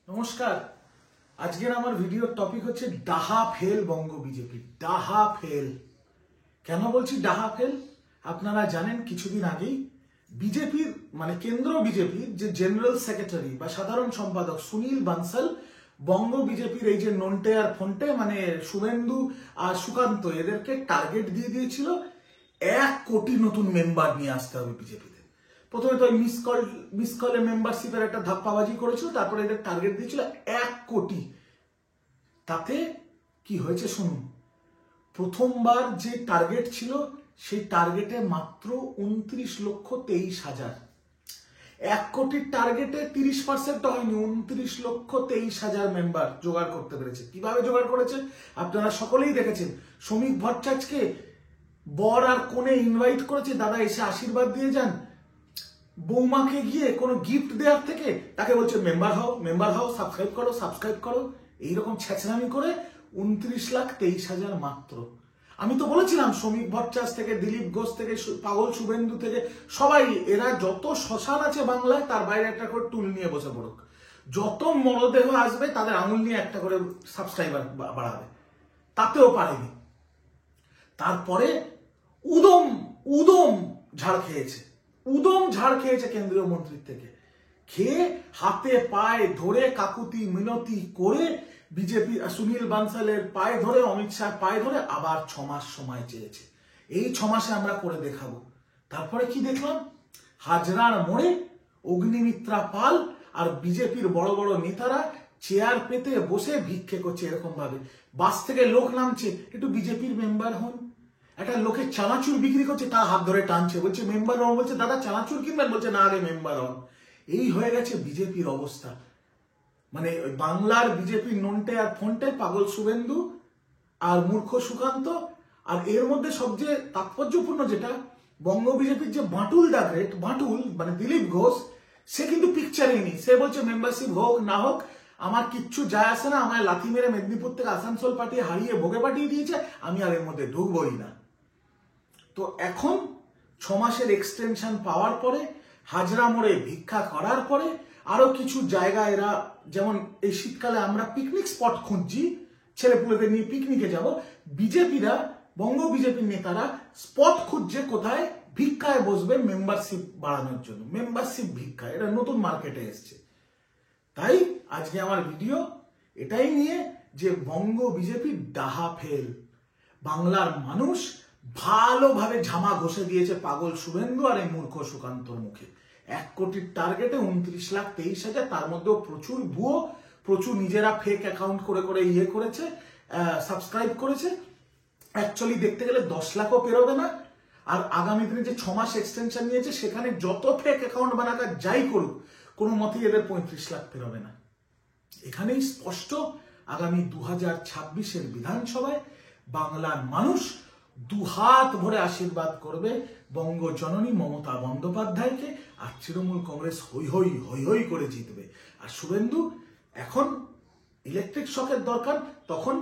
নমস্কার। আজকের আমার ভিডিওর টপিক হচ্ছে ডাহা ফেল বঙ্গ বিজেপি। ডাহা ফেল কেন বলছি? ডাহা ফেল আপনারা জানেন কিছুদিন আগেই বিজেপির কেন্দ্র বিজেপির যে জেনারেল সেক্রেটারি বা সাধারণ সম্পাদক সুনীল বানসাল বঙ্গ বিজেপির এই যে নন্টে আর ফন্টে শুভেন্দু আর সুকান্ত এদেরকে টার্গেট দিয়ে দিয়েছিল 1 কোটি নতুন মেম্বার নিয়ে আসতে হবে বিজেপিতে। প্রথমে তো মিস কলে মেম্বারশিপের একটা ধাপ্পাবাজি করেছিল, তারপরে এদের টার্গেট দিয়েছিল 1 কোটি। তাতে কি হয়েছে শুনুন। প্রথমবার যে টার্গেট ছিল সেই টার্গেটে মাত্র 29,23,000। 1 কোটির টার্গেটে 30% হয়নি, 29,23,000 মেম্বার জোগাড় করতে পেরেছে। কিভাবে জোগাড় করেছে আপনারা সকলেই দেখেছেন। শ্রমিক ভট্টাচার্যকে বর আর কোণে ইনভাইট করেছে, দাদা এসে আশীর্বাদ দিয়ে যান। বৌমাকে গিয়ে কোনো গিফট দেওয়ার থেকে তাকে বলছে মেম্বার হও, সাবস্ক্রাইব করো। এইরকম ছেঁচড়ামি করে 29,23,000 মাত্র। আমি তো বলেছিলাম শ্রমিক ভট্টাচার্য থেকে দিলীপ ঘোষ থেকে পাগল শুভেন্দু থেকে সবাই, এরা যত শ্মশান আছে বাংলায় তার বাইরে একটা করে টুল নিয়ে বসে পড়ুক। যত মরদেহ আসবে তাদের আঙুল নিয়ে একটা করে সাবস্ক্রাইবার বাড়াবে। তাতেও পারেনি। তারপরে উদম ঝাড় খেয়েছে কেন্দ্রীয় মন্ত্রীর থেকে। খেয়ে হাতে পায়ে ধরে কাকুতি মিনতি করে বিজেপি সুনীল বানসালের পায়ে ধরে, অমিত শাহ পায়ে ধরে আবার 6 মাস সময় চেয়েছে। এই 6 মাসে আমরা করে দেখাবো। তারপরে কি দেখলাম? হাজরার মোড়ে অগ্নিমিত্রা পাল আর বিজেপির বড় বড় নেতারা চেয়ার পেতে বসে ভিক্ষে করছে। এরকম ভাবে বাস থেকে লোক নামছে, একটু বিজেপির মেম্বার হন। একটা লোকে চানাচুর বিক্রি করছে, তার হাত ধরে টানছে, বলছে মেম্বার হন। বলছে দাদা চানাচুর কিনবেন? বলছে না আগে মেম্বার হন। এই হয়ে গেছে বিজেপির অবস্থা। বাংলার বিজেপি নন্টে আর ফন্টে, পাগল শুভেন্দু আর মূর্খ সুকান্ত। আর এর মধ্যে সবচেয়ে তাৎপর্যপূর্ণ যেটা, বঙ্গ বিজেপির যে বাঁটুল দিলীপ ঘোষ, সে কিন্তু পিকচারেই নেই। সে বলছে মেম্বারশিপ হোক না হোক আমার কিচ্ছু যায় আসে না, আমায় লাথি মেরে মেদিনীপুর থেকে আসানসোল পাঠিয়ে হারিয়ে ভোগে পাঠিয়ে দিয়েছে, আমি আর এর মধ্যে ঢুকবই না। তো এখন 6 মাসের এক্সটেনশন পাওয়ার পরে, হাজরা মোড়ে ভিক্ষা করার পরে, আরো কিছু জায়গা এরা, যেমন এই শীতকালে আমরা পিকনিক স্পট খুঁজছি, ছেলেপুলেদের নিয়ে পিকনিকে যাব, বঙ্গ বিজেপির নেতারা স্পট খুঁজছে কোথায় ভিক্ষায় বসবে মেম্বারশিপ বাড়ানোর জন্য। মেম্বারশিপ ভিক্ষা, এটা নতুন মার্কেটে এসছে। তাই আজকে আমার ভিডিও এটাই নিয়ে যে বঙ্গ বিজেপি ডাহা ফেল। বাংলার মানুষ ভালোভাবে ঝামা ঘষে দিয়েছে পাগল শুভেন্দু আর এই মূর্খ সুকান্তর মুখে। 1 কোটির টার্গেটে 29,23,000, তার মধ্যেও প্রচুর ভুয়ো, প্রচুর নিজেরা ফেক অ্যাকাউন্ট করে করেছে, সাবস্ক্রাইব করেছে। অ্যাকচুয়ালি দেখতে গেলে 10 লাখও পেরোবে না। আর আগামী দিনে যে 6 মাস এক্সটেনশন নিয়েছে, সেখানে যত ফেক অ্যাকাউন্ট বানাকা যাই করুক, কোনো মতেই এদের 35 লাখ পেরোবে না। এখানেই স্পষ্ট আগামী 2026-এর বিধানসভায় বাংলার মানুষ দুহাত ভরে আশীর্বাদ করবে বঙ্গ জননী মমতা বন্দ্যোপাধ্যায়কে, আর তৃণমূল কংগ্রেস হই হই করে জিতবে। আর শুভেন্দু এখন ইলেকট্রিক শকের দরকার, তখন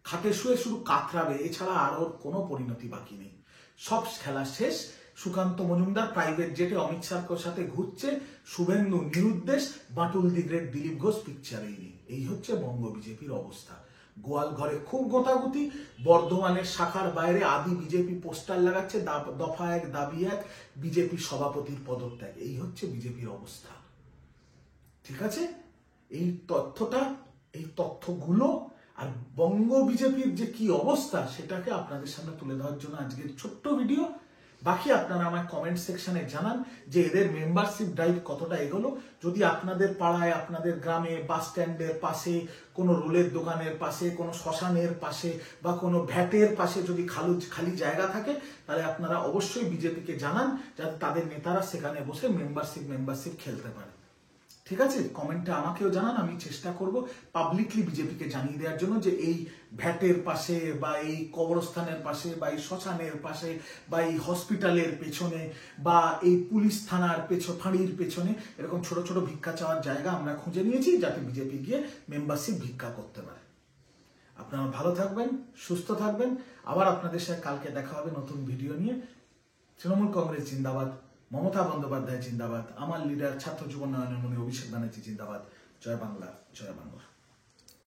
খাটে শুয়ে শুধু কাতরাবে, এছাড়া আর ওর কোনো পরিণতি বাকি নেই। সব খেলা শেষ। সুকান্ত মজুমদার প্রাইভেট জেটে অমিত শাহর সাথে ঘুরছে, শুভেন্দু নিরুদ্দেশ, বাঁটুল দি গ্রেট দিলীপ ঘোষ পিকচারেই নেই। এই হচ্ছে বঙ্গ বিজেপির অবস্থা। গোয়াল ঘরে খুব গোতাগুতি। বর্ধমানের শাখার বাইরে আদি বিজেপি পোস্টার লাগাচ্ছে, দফা 1 দাবি 1, বিজেপি সভাপতির পদত্যাগ। এই হচ্ছে বিজেপির অবস্থা। ঠিক আছে? এই তথ্যগুলো আর বঙ্গ বিজেপির যে কি অবস্থা সেটাকে আপনাদের সামনে তুলে ধরার জন্য আজকের ছোট্ট ভিডিও। বাকি আপনারা আমায় কমেন্ট সেকশনে জানান যে এদের মেম্বারশিপ ড্রাইভ কতটা এগোলো। যদি আপনাদের পাড়ায়, আপনাদের গ্রামে, বাস স্ট্যান্ডের পাশে, কোনো রোলের দোকানের পাশে, কোনো শ্মশানের পাশে বা কোনো ভ্যাটের পাশে যদি খালি জায়গা থাকে, তাহলে আপনারা অবশ্যই বিজেপিকে জানান, যাতে তাদের নেতারা সেখানে বসে মেম্বারশিপ খেলতে পারে। ঠিক আছে? কমেন্টে আমাকেও জানান, আমি চেষ্টা করব পাবলিকলি বিজেপিকে জানিয়ে দেওয়ার জন্য যে এই ভ্যাটের পাশে বা এই কবরস্থানের পাশে বা এই শ্মশানের পাশে বা এই হসপিটালের পেছনে বা এই পুলিশ থানার ফাঁড়ির পেছনে এরকম ছোট ছোট ভিক্ষা চাওয়ার জায়গা আমরা খুঁজে নিয়েছি, যাতে বিজেপি গিয়ে মেম্বারশিপ ভিক্ষা করতে পারে। আপনারা ভালো থাকবেন, সুস্থ থাকবেন। আবার আপনাদের সাথে কালকে দেখা হবে নতুন ভিডিও নিয়ে। তৃণমূল কংগ্রেস জিন্দাবাদ, মমতা বন্দ্যোপাধ্যায় জিন্দাবাদ, আমার লিডার ছাত্র যুব উন্নয়নের মনে অভিষেক ব্যানার্জি জিন্দাবাদ। জয় বাংলা, জয় বাংলা।